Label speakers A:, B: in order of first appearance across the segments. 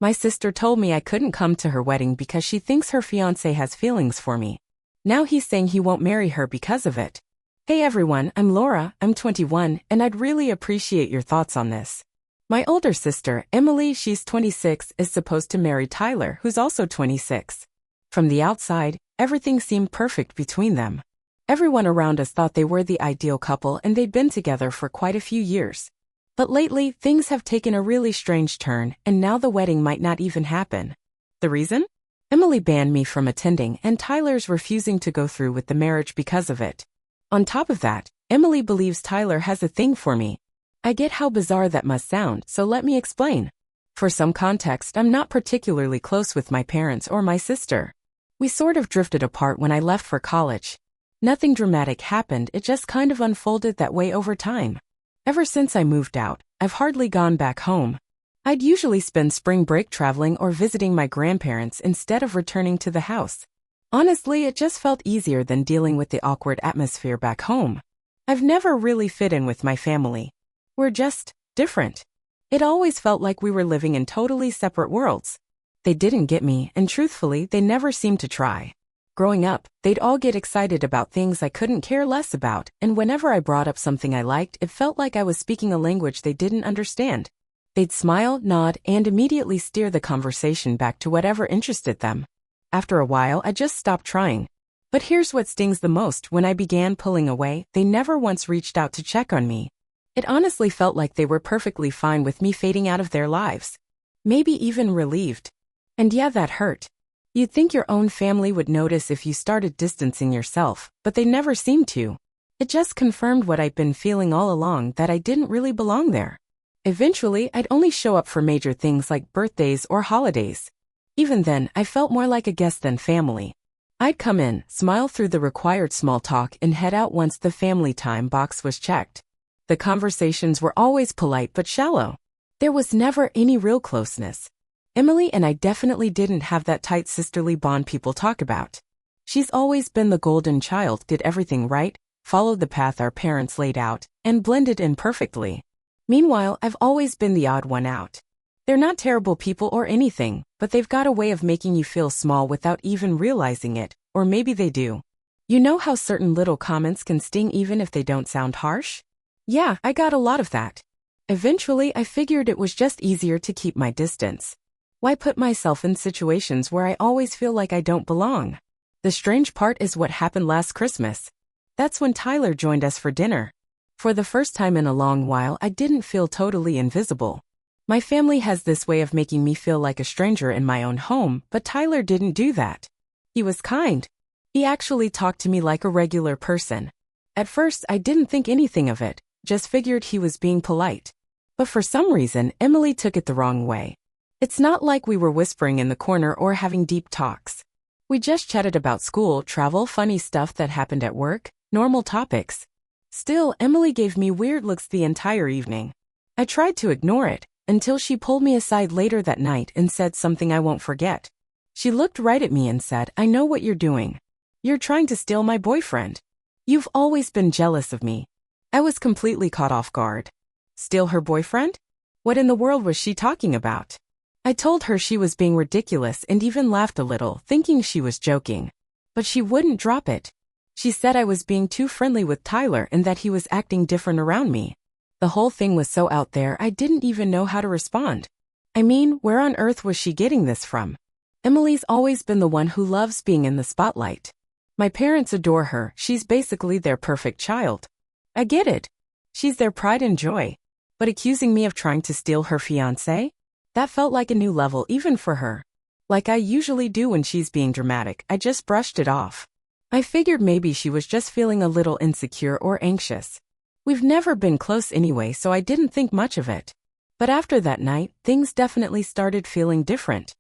A: My sister told me I couldn't come to her wedding because she thinks her fiancé has feelings for me. Now he's saying he won't marry her because of it. Hey everyone, I'm Laura, I'm 21, and I'd really appreciate your thoughts on this. My older sister, Emily, she's 26, is supposed to marry Tyler, who's also 26. From the outside, everything seemed perfect between them. Everyone around us thought they were the ideal couple and they'd been together for quite a few years. But lately, things have taken a really strange turn, and now the wedding might not even happen. The reason? Emily banned me from attending, and Tyler's refusing to go through with the marriage because of it. On top of that, Emily believes Tyler has a thing for me. I get how bizarre that must sound, so let me explain. For some context, I'm not particularly close with my parents or my sister. We sort of drifted apart when I left for college. Nothing dramatic happened, it just kind of unfolded that way over time. Ever since I moved out, I've hardly gone back home. I'd usually spend spring break traveling or visiting my grandparents instead of returning to the house. Honestly, it just felt easier than dealing with the awkward atmosphere back home. I've never really fit in with my family. We're just different. It always felt like we were living in totally separate worlds. They didn't get me, and truthfully, they never seemed to try. Growing up, they'd all get excited about things I couldn't care less about, and whenever I brought up something I liked, it felt like I was speaking a language they didn't understand. They'd smile, nod, and immediately steer the conversation back to whatever interested them. After a while, I just stopped trying. But here's what stings the most: when I began pulling away, they never once reached out to check on me. It honestly felt like they were perfectly fine with me fading out of their lives. Maybe even relieved. And yeah, that hurt. You'd think your own family would notice if you started distancing yourself, but they never seemed to. It just confirmed what I'd been feeling all along, that I didn't really belong there. Eventually, I'd only show up for major things like birthdays or holidays. Even then, I felt more like a guest than family. I'd come in, smile through the required small talk, and head out once the family time box was checked. The conversations were always polite but shallow. There was never any real closeness. Emily and I definitely didn't have that tight sisterly bond people talk about. She's always been the golden child, did everything right, followed the path our parents laid out, and blended in perfectly. Meanwhile, I've always been the odd one out. They're not terrible people or anything, but they've got a way of making you feel small without even realizing it, or maybe they do. You know how certain little comments can sting even if they don't sound harsh? Yeah, I got a lot of that. Eventually, I figured it was just easier to keep my distance. Why put myself in situations where I always feel like I don't belong? The strange part is what happened last Christmas. That's when Tyler joined us for dinner. For the first time in a long while, I didn't feel totally invisible. My family has this way of making me feel like a stranger in my own home, but Tyler didn't do that. He was kind. He actually talked to me like a regular person. At first, I didn't think anything of it, just figured he was being polite. But for some reason, Emily took it the wrong way. It's not like we were whispering in the corner or having deep talks. We just chatted about school, travel, funny stuff that happened at work, normal topics. Still, Emily gave me weird looks the entire evening. I tried to ignore it, until she pulled me aside later that night and said something I won't forget. She looked right at me and said, "I know what you're doing. You're trying to steal my boyfriend. You've always been jealous of me." I was completely caught off guard. Steal her boyfriend? What in the world was she talking about? I told her she was being ridiculous and even laughed a little, thinking she was joking. But she wouldn't drop it. She said I was being too friendly with Tyler and that he was acting different around me. The whole thing was so out there I didn't even know how to respond. I mean, where on earth was she getting this from? Emily's always been the one who loves being in the spotlight. My parents adore her, she's basically their perfect child. I get it. She's their pride and joy. But accusing me of trying to steal her fiancé? That felt like a new level even for her. Like I usually do when she's being dramatic, I just brushed it off. I figured maybe she was just feeling a little insecure or anxious. We've never been close anyway, so I didn't think much of it. But after that night, things definitely started feeling different.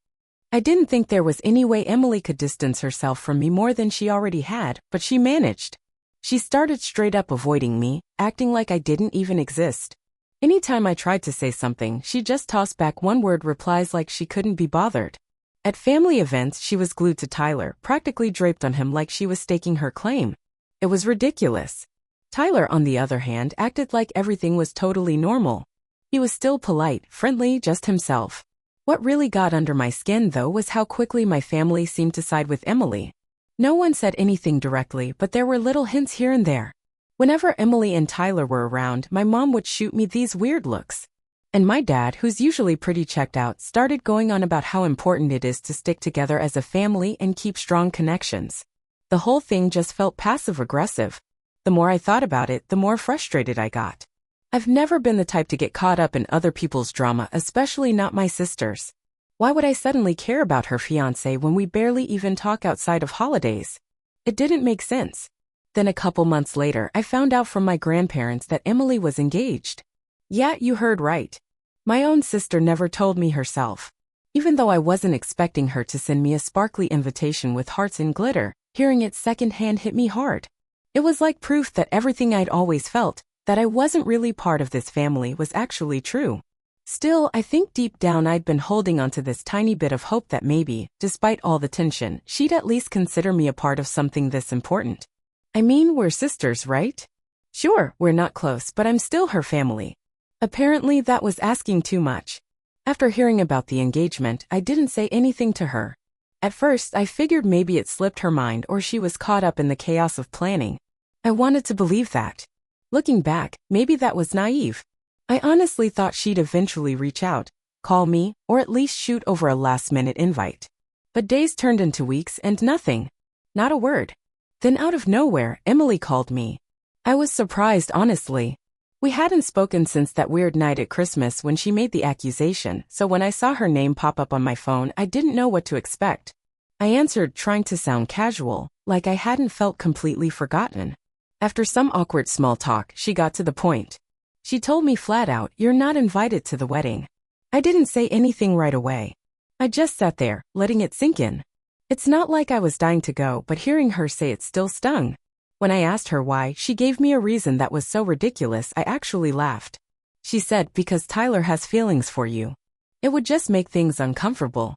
A: I didn't think there was any way Emily could distance herself from me more than she already had, but she managed. She started straight up avoiding me, acting like I didn't even exist. Anytime I tried to say something, she just tossed back one-word replies like she couldn't be bothered. At family events, she was glued to Tyler, practically draped on him like she was staking her claim. It was ridiculous. Tyler, on the other hand, acted like everything was totally normal. He was still polite, friendly, just himself. What really got under my skin, though, was how quickly my family seemed to side with Emily. No one said anything directly, but there were little hints here and there. Whenever Emily and Tyler were around, my mom would shoot me these weird looks. And my dad, who's usually pretty checked out, started going on about how important it is to stick together as a family and keep strong connections. The whole thing just felt passive-aggressive. The more I thought about it, the more frustrated I got. I've never been the type to get caught up in other people's drama, especially not my sister's. Why would I suddenly care about her fiancé when we barely even talk outside of holidays? It didn't make sense. Then a couple months later, I found out from my grandparents that Emily was engaged. Yeah, you heard right. My own sister never told me herself. Even though I wasn't expecting her to send me a sparkly invitation with hearts and glitter, hearing it secondhand hit me hard. It was like proof that everything I'd always felt, that I wasn't really part of this family, was actually true. Still, I think deep down I'd been holding onto this tiny bit of hope that maybe, despite all the tension, she'd at least consider me a part of something this important. I mean, we're sisters, right? Sure, we're not close, but I'm still her family. Apparently that was asking too much. After hearing about the engagement, I didn't say anything to her. At first, I figured maybe it slipped her mind or she was caught up in the chaos of planning. I wanted to believe that. Looking back, maybe that was naive. I honestly thought she'd eventually reach out, call me, or at least shoot over a last-minute invite. But days turned into weeks and nothing. Not a word. Then out of nowhere, Emily called me. I was surprised, honestly. We hadn't spoken since that weird night at Christmas when she made the accusation, so when I saw her name pop up on my phone, I didn't know what to expect. I answered, trying to sound casual, like I hadn't felt completely forgotten. After some awkward small talk, she got to the point. She told me flat out, "You're not invited to the wedding." I didn't say anything right away. I just sat there, letting it sink in. It's not like I was dying to go, but hearing her say it still stung. When I asked her why, she gave me a reason that was so ridiculous I actually laughed. She said, "Because Tyler has feelings for you. It would just make things uncomfortable."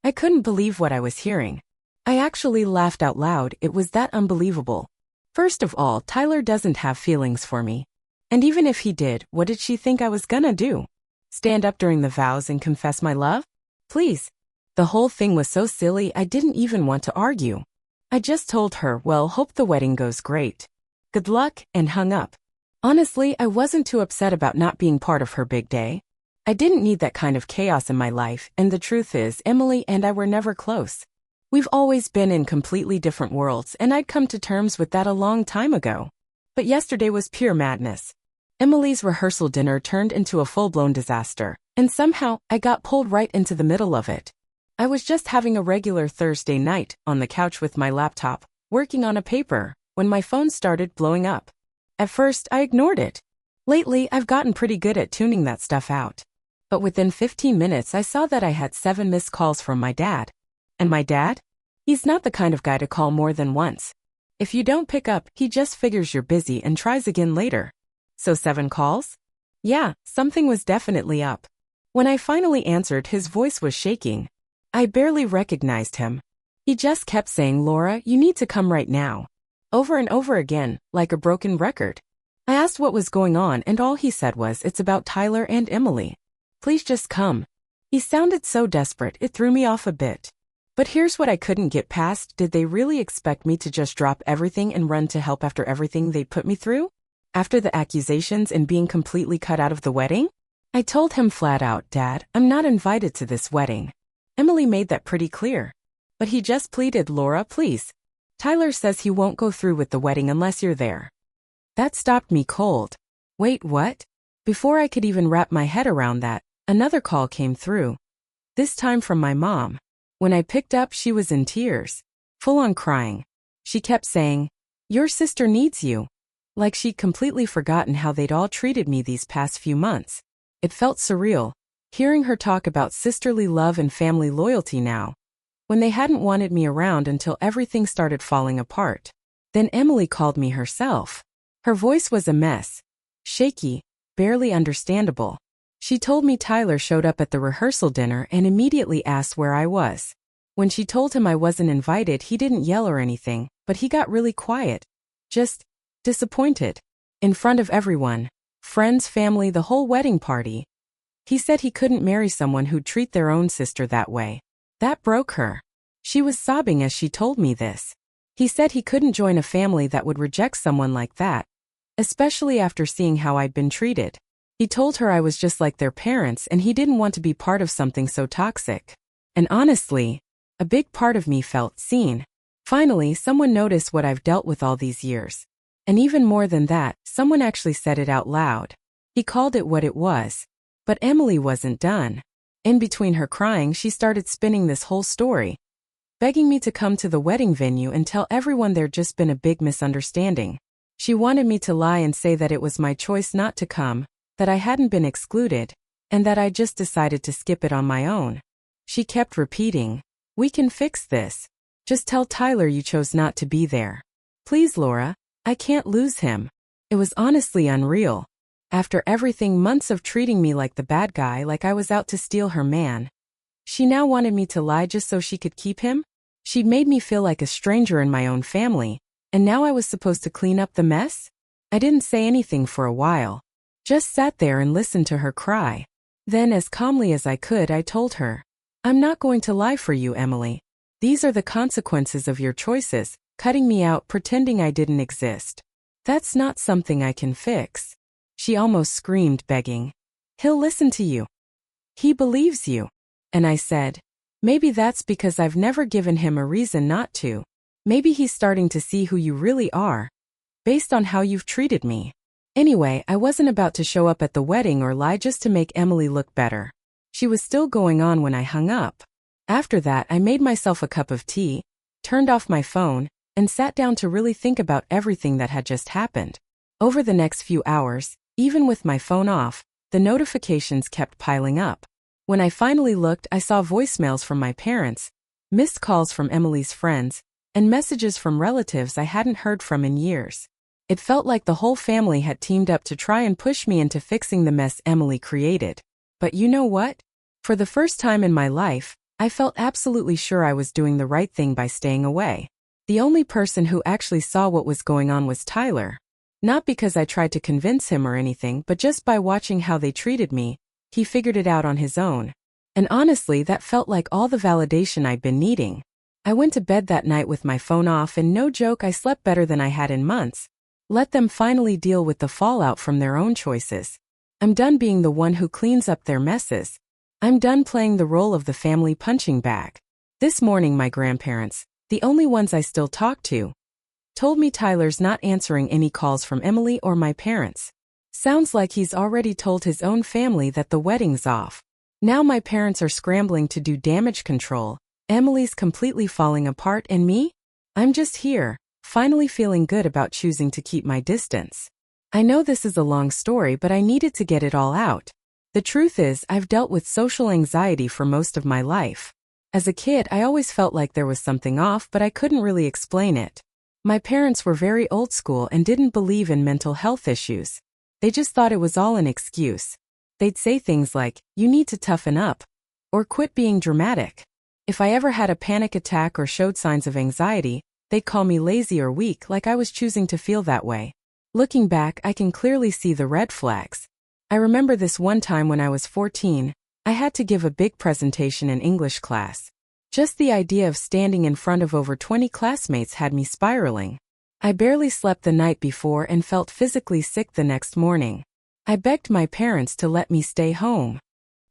A: I couldn't believe what I was hearing. I actually laughed out loud. It was that unbelievable. First of all, Tyler doesn't have feelings for me. And even if he did, what did she think I was gonna do? Stand up during the vows and confess my love? Please. The whole thing was so silly I didn't even want to argue. I just told her, well, hope the wedding goes great. Good luck, and hung up. Honestly, I wasn't too upset about not being part of her big day. I didn't need that kind of chaos in my life, and the truth is, Emily and I were never close. We've always been in completely different worlds, and I'd come to terms with that a long time ago. But yesterday was pure madness. Emily's rehearsal dinner turned into a full-blown disaster, and somehow I got pulled right into the middle of it. I was just having a regular Thursday night on the couch with my laptop, working on a paper, when my phone started blowing up. At first, I ignored it. Lately, I've gotten pretty good at tuning that stuff out. But within 15 minutes, I saw that I had 7 missed calls from my dad. And my dad? He's not the kind of guy to call more than once. If you don't pick up, he just figures you're busy and tries again later. So 7 calls? Yeah, something was definitely up. When I finally answered, his voice was shaking. I barely recognized him. He just kept saying, "Laura, you need to come right now." Over and over again, like a broken record. I asked what was going on, and all he said was, "It's about Tyler and Emily. Please just come." He sounded so desperate, it threw me off a bit. But here's what I couldn't get past. Did they really expect me to just drop everything and run to help after everything they put me through? After the accusations and being completely cut out of the wedding? I told him flat out, "Dad, I'm not invited to this wedding." Emily made that pretty clear. But he just pleaded, "Laura, please. Tyler says he won't go through with the wedding unless you're there." That stopped me cold. Wait, what? Before I could even wrap my head around that, another call came through. This time from my mom. When I picked up, she was in tears, full on crying. She kept saying, "Your sister needs you." Like she'd completely forgotten how they'd all treated me these past few months. It felt surreal, hearing her talk about sisterly love and family loyalty now, when they hadn't wanted me around until everything started falling apart. Then Emily called me herself. Her voice was a mess, shaky, barely understandable. She told me Tyler showed up at the rehearsal dinner and immediately asked where I was. When she told him I wasn't invited, he didn't yell or anything, but he got really quiet. Just disappointed. In front of everyone. Friends, family, the whole wedding party. He said he couldn't marry someone who'd treat their own sister that way. That broke her. She was sobbing as she told me this. He said he couldn't join a family that would reject someone like that, especially after seeing how I'd been treated. He told her I was just like their parents and he didn't want to be part of something so toxic. And honestly, a big part of me felt seen. Finally, someone noticed what I've dealt with all these years. And even more than that, someone actually said it out loud. He called it what it was. But Emily wasn't done. In between her crying, she started spinning this whole story, begging me to come to the wedding venue and tell everyone there'd just been a big misunderstanding. She wanted me to lie and say that it was my choice not to come, that I hadn't been excluded, and that I just decided to skip it on my own. She kept repeating, "We can fix this. Just tell Tyler you chose not to be there. Please, Laura, I can't lose him." It was honestly unreal. After everything, months of treating me like the bad guy, like I was out to steal her man, she now wanted me to lie just so she could keep him? She'd made me feel like a stranger in my own family, and now I was supposed to clean up the mess? I didn't say anything for a while. Just sat there and listened to her cry. Then, as calmly as I could, I told her, "I'm not going to lie for you, Emily. These are the consequences of your choices, cutting me out, pretending I didn't exist. That's not something I can fix." She almost screamed, begging, "He'll listen to you. He believes you." And I said, "Maybe that's because I've never given him a reason not to. Maybe he's starting to see who you really are, based on how you've treated me." Anyway, I wasn't about to show up at the wedding or lie just to make Emily look better. She was still going on when I hung up. After that, I made myself a cup of tea, turned off my phone, and sat down to really think about everything that had just happened. Over the next few hours, even with my phone off, the notifications kept piling up. When I finally looked, I saw voicemails from my parents, missed calls from Emily's friends, and messages from relatives I hadn't heard from in years. It felt like the whole family had teamed up to try and push me into fixing the mess Emily created. But you know what? For the first time in my life, I felt absolutely sure I was doing the right thing by staying away. The only person who actually saw what was going on was Tyler. Not because I tried to convince him or anything, but just by watching how they treated me, he figured it out on his own. And honestly, that felt like all the validation I'd been needing. I went to bed that night with my phone off, and no joke, I slept better than I had in months. Let them finally deal with the fallout from their own choices. I'm done being the one who cleans up their messes. I'm done playing the role of the family punching bag. This morning, my grandparents, the only ones I still talk to, told me Tyler's not answering any calls from Emily or my parents. Sounds like he's already told his own family that the wedding's off. Now my parents are scrambling to do damage control. Emily's completely falling apart, and me? I'm just here, finally feeling good about choosing to keep my distance. I know this is a long story, but I needed to get it all out. The truth is, I've dealt with social anxiety for most of my life. As a kid, I always felt like there was something off, but I couldn't really explain it. My parents were very old school and didn't believe in mental health issues. They just thought it was all an excuse. They'd say things like, "You need to toughen up," or "Quit being dramatic." If I ever had a panic attack or showed signs of anxiety, they'd call me lazy or weak, like I was choosing to feel that way. Looking back, I can clearly see the red flags. I remember this one time when I was 14, I had to give a big presentation in English class. Just the idea of standing in front of over 20 classmates had me spiraling. I barely slept the night before and felt physically sick the next morning. I begged my parents to let me stay home.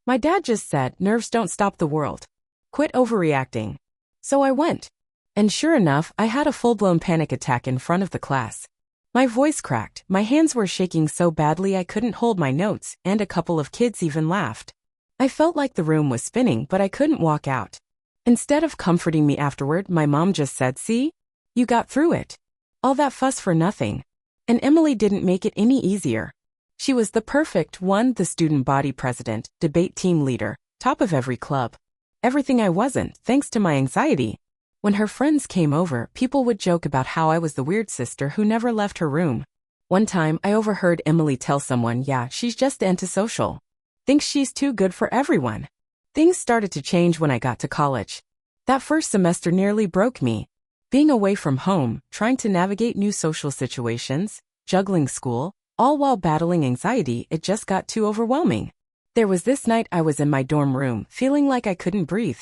A: My dad just said, "Nerves don't stop the world. Quit overreacting." So I went. And sure enough, I had a full-blown panic attack in front of the class. My voice cracked, my hands were shaking so badly I couldn't hold my notes, and a couple of kids even laughed. I felt like the room was spinning, but I couldn't walk out. Instead of comforting me afterward, my mom just said, "See? You got through it. All that fuss for nothing." And Emily didn't make it any easier. She was the perfect one, the student body president, debate team leader, top of every club. Everything I wasn't, thanks to my anxiety. When her friends came over, people would joke about how I was the weird sister who never left her room. One time, I overheard Emily tell someone, "Yeah, she's just antisocial. Thinks she's too good for everyone." Things started to change when I got to college. That first semester nearly broke me. Being away from home, trying to navigate new social situations, juggling school, all while battling anxiety, it just got too overwhelming. There was this night I was in my dorm room, feeling like I couldn't breathe.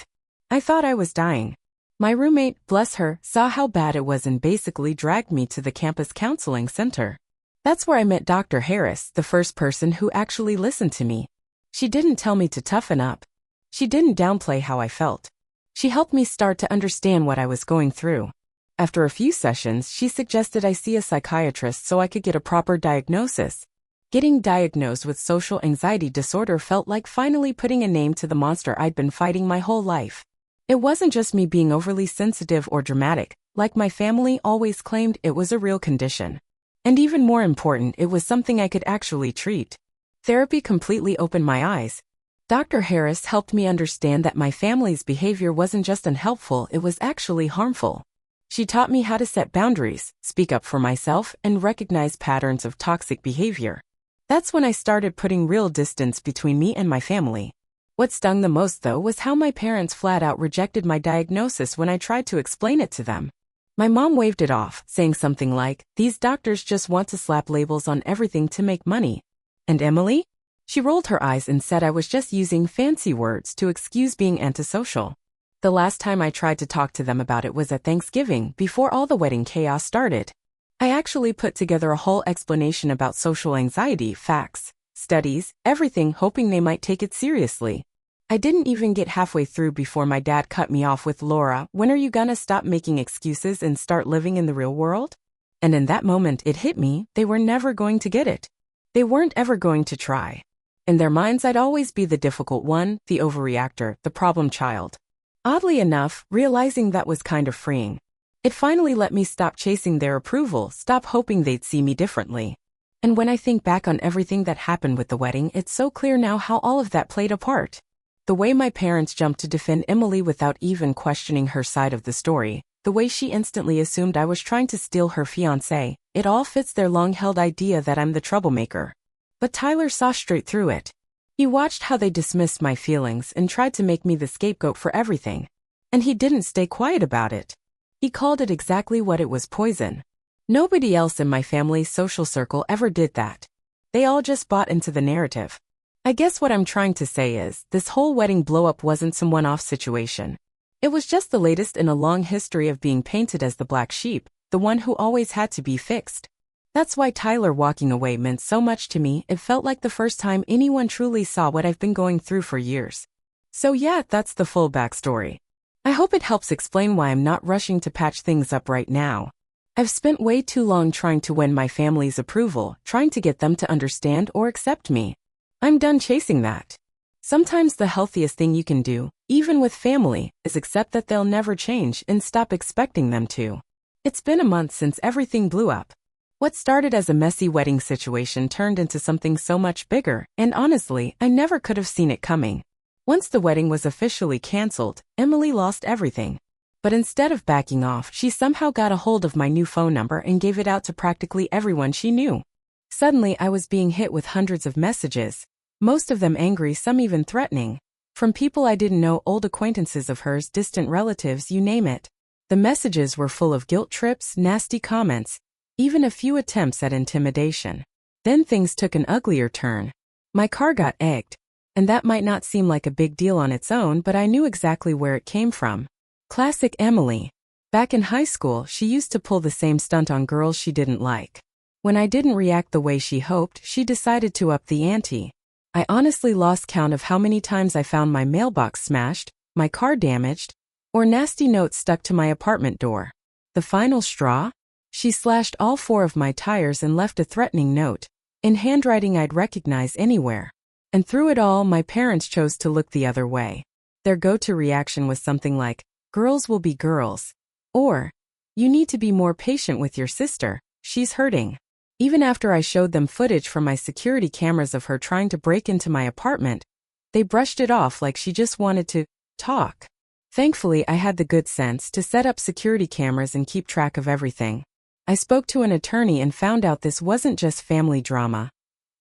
A: I thought I was dying. My roommate, bless her, saw how bad it was and basically dragged me to the campus counseling center. That's where I met Dr. Harris, the first person who actually listened to me. She didn't tell me to toughen up. She didn't downplay how I felt. She helped me start to understand what I was going through. After a few sessions, she suggested I see a psychiatrist so I could get a proper diagnosis. Getting diagnosed with social anxiety disorder felt like finally putting a name to the monster I'd been fighting my whole life. It wasn't just me being overly sensitive or dramatic, like my family always claimed. It was a real condition. And even more important, it was something I could actually treat. Therapy completely opened my eyes. Dr. Harris helped me understand that my family's behavior wasn't just unhelpful, it was actually harmful. She taught me how to set boundaries, speak up for myself, and recognize patterns of toxic behavior. That's when I started putting real distance between me and my family. What stung the most, though, was how my parents flat out rejected my diagnosis when I tried to explain it to them. My mom waved it off, saying something like, "These doctors just want to slap labels on everything to make money." And Emily? She rolled her eyes and said I was just using fancy words to excuse being antisocial. The last time I tried to talk to them about it was at Thanksgiving, before all the wedding chaos started. I actually put together a whole explanation about social anxiety, facts, studies, everything, hoping they might take it seriously. I didn't even get halfway through before my dad cut me off with, "Laura, when are you gonna stop making excuses and start living in the real world?" And in that moment it hit me, they were never going to get it. They weren't ever going to try. In their minds I'd always be the difficult one, the overreactor, the problem child. Oddly enough, realizing that was kind of freeing. It finally let me stop chasing their approval, stop hoping they'd see me differently. And when I think back on everything that happened with the wedding, it's so clear now how all of that played a part. The way my parents jumped to defend Emily without even questioning her side of the story, the way she instantly assumed I was trying to steal her fiancé, it all fits their long-held idea that I'm the troublemaker. But Tyler saw straight through it. He watched how they dismissed my feelings and tried to make me the scapegoat for everything. And he didn't stay quiet about it. He called it exactly what it was: poison. Nobody else in my family's social circle ever did that. They all just bought into the narrative. I guess what I'm trying to say is, this whole wedding blow-up wasn't some one-off situation. It was just the latest in a long history of being painted as the black sheep, the one who always had to be fixed. That's why Tyler walking away meant so much to me. It felt like the first time anyone truly saw what I've been going through for years. So yeah, that's the full backstory. I hope it helps explain why I'm not rushing to patch things up right now. I've spent way too long trying to win my family's approval, trying to get them to understand or accept me. I'm done chasing that. Sometimes the healthiest thing you can do, even with family, is accept that they'll never change and stop expecting them to. It's been a month since everything blew up. What started as a messy wedding situation turned into something so much bigger, and honestly, I never could have seen it coming. Once the wedding was officially canceled, Emily lost everything. But instead of backing off, she somehow got a hold of my new phone number and gave it out to practically everyone she knew. Suddenly, I was being hit with hundreds of messages, most of them angry, some even threatening. From people I didn't know, old acquaintances of hers, distant relatives, you name it. The messages were full of guilt trips, nasty comments, even a few attempts at intimidation. Then things took an uglier turn. My car got egged. And that might not seem like a big deal on its own, but I knew exactly where it came from. Classic Emily. Back in high school, she used to pull the same stunt on girls she didn't like. When I didn't react the way she hoped, she decided to up the ante. I honestly lost count of how many times I found my mailbox smashed, my car damaged, or nasty notes stuck to my apartment door. The final straw? She slashed all 4 of my tires and left a threatening note, in handwriting I'd recognize anywhere. And through it all, my parents chose to look the other way. Their go-to reaction was something like, "Girls will be girls," or, "You need to be more patient with your sister, she's hurting." Even after I showed them footage from my security cameras of her trying to break into my apartment, they brushed it off like she just wanted to talk. Thankfully, I had the good sense to set up security cameras and keep track of everything. I spoke to an attorney and found out this wasn't just family drama.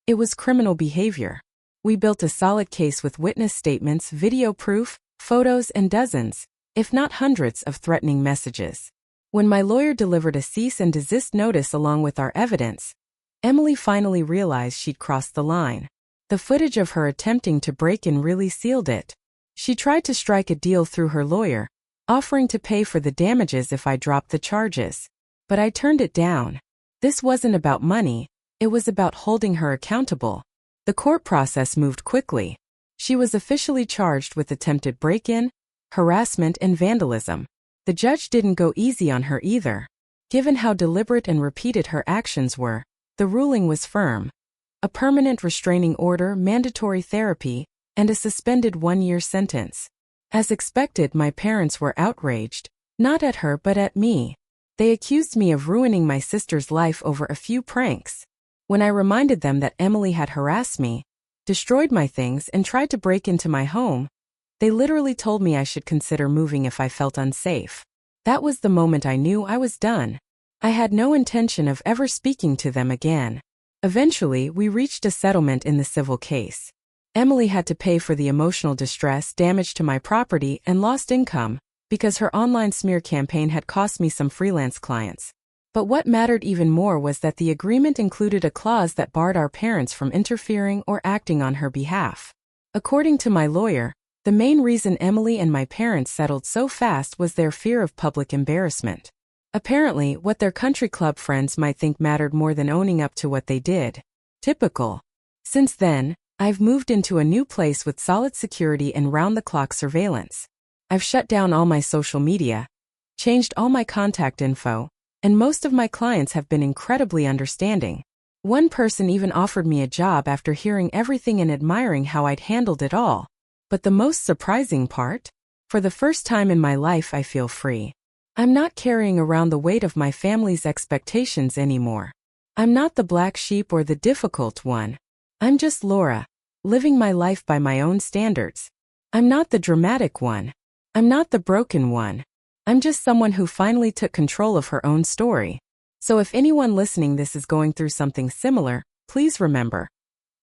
A: It was criminal behavior. We built a solid case with witness statements, video proof, photos, and dozens, if not hundreds, of threatening messages. When my lawyer delivered a cease and desist notice along with our evidence, Emily finally realized she'd crossed the line. The footage of her attempting to break in really sealed it. She tried to strike a deal through her lawyer, offering to pay for the damages if I dropped the charges. But I turned it down. This wasn't about money, it was about holding her accountable. The court process moved quickly. She was officially charged with attempted break-in, harassment, and vandalism. The judge didn't go easy on her either. Given how deliberate and repeated her actions were, the ruling was firm. A permanent restraining order, mandatory therapy, and a suspended 1-year sentence. As expected, my parents were outraged, not at her but at me. They accused me of ruining my sister's life over a few pranks. When I reminded them that Emily had harassed me, destroyed my things, and tried to break into my home, they literally told me I should consider moving if I felt unsafe. That was the moment I knew I was done. I had no intention of ever speaking to them again. Eventually, we reached a settlement in the civil case. Emily had to pay for the emotional distress, damage to my property, and lost income, because her online smear campaign had cost me some freelance clients. But what mattered even more was that the agreement included a clause that barred our parents from interfering or acting on her behalf. According to my lawyer, the main reason Emily and my parents settled so fast was their fear of public embarrassment. Apparently, what their country club friends might think mattered more than owning up to what they did. Typical. Since then, I've moved into a new place with solid security and round-the-clock surveillance. I've shut down all my social media, changed all my contact info, and most of my clients have been incredibly understanding. One person even offered me a job after hearing everything and admiring how I'd handled it all. But the most surprising part? For the first time in my life, I feel free. I'm not carrying around the weight of my family's expectations anymore. I'm not the black sheep or the difficult one. I'm just Laura, living my life by my own standards. I'm not the dramatic one. I'm not the broken one. I'm just someone who finally took control of her own story. So if anyone listening this is going through something similar, please remember.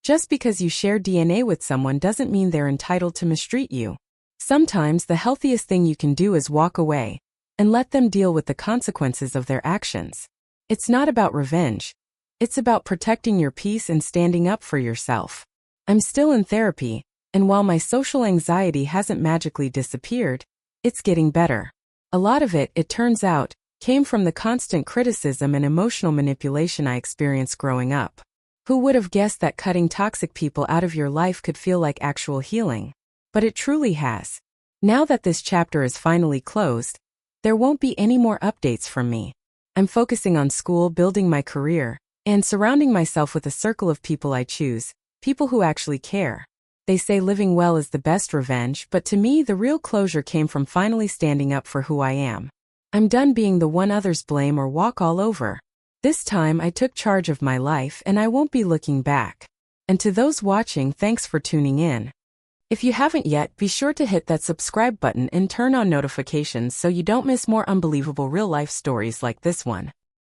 A: Just because you share DNA with someone doesn't mean they're entitled to mistreat you. Sometimes the healthiest thing you can do is walk away and let them deal with the consequences of their actions. It's not about revenge. It's about protecting your peace and standing up for yourself. I'm still in therapy, and while my social anxiety hasn't magically disappeared, it's getting better. A lot of it, it turns out, came from the constant criticism and emotional manipulation I experienced growing up. Who would have guessed that cutting toxic people out of your life could feel like actual healing? But it truly has. Now that this chapter is finally closed, there won't be any more updates from me. I'm focusing on school, building my career, and surrounding myself with a circle of people I choose, people who actually care. They say living well is the best revenge, but to me the real closure came from finally standing up for who I am. I'm done being the one others blame or walk all over. This time I took charge of my life and I won't be looking back. And to those watching, thanks for tuning in. If you haven't yet, be sure to hit that subscribe button and turn on notifications so you don't miss more unbelievable real-life stories like this one.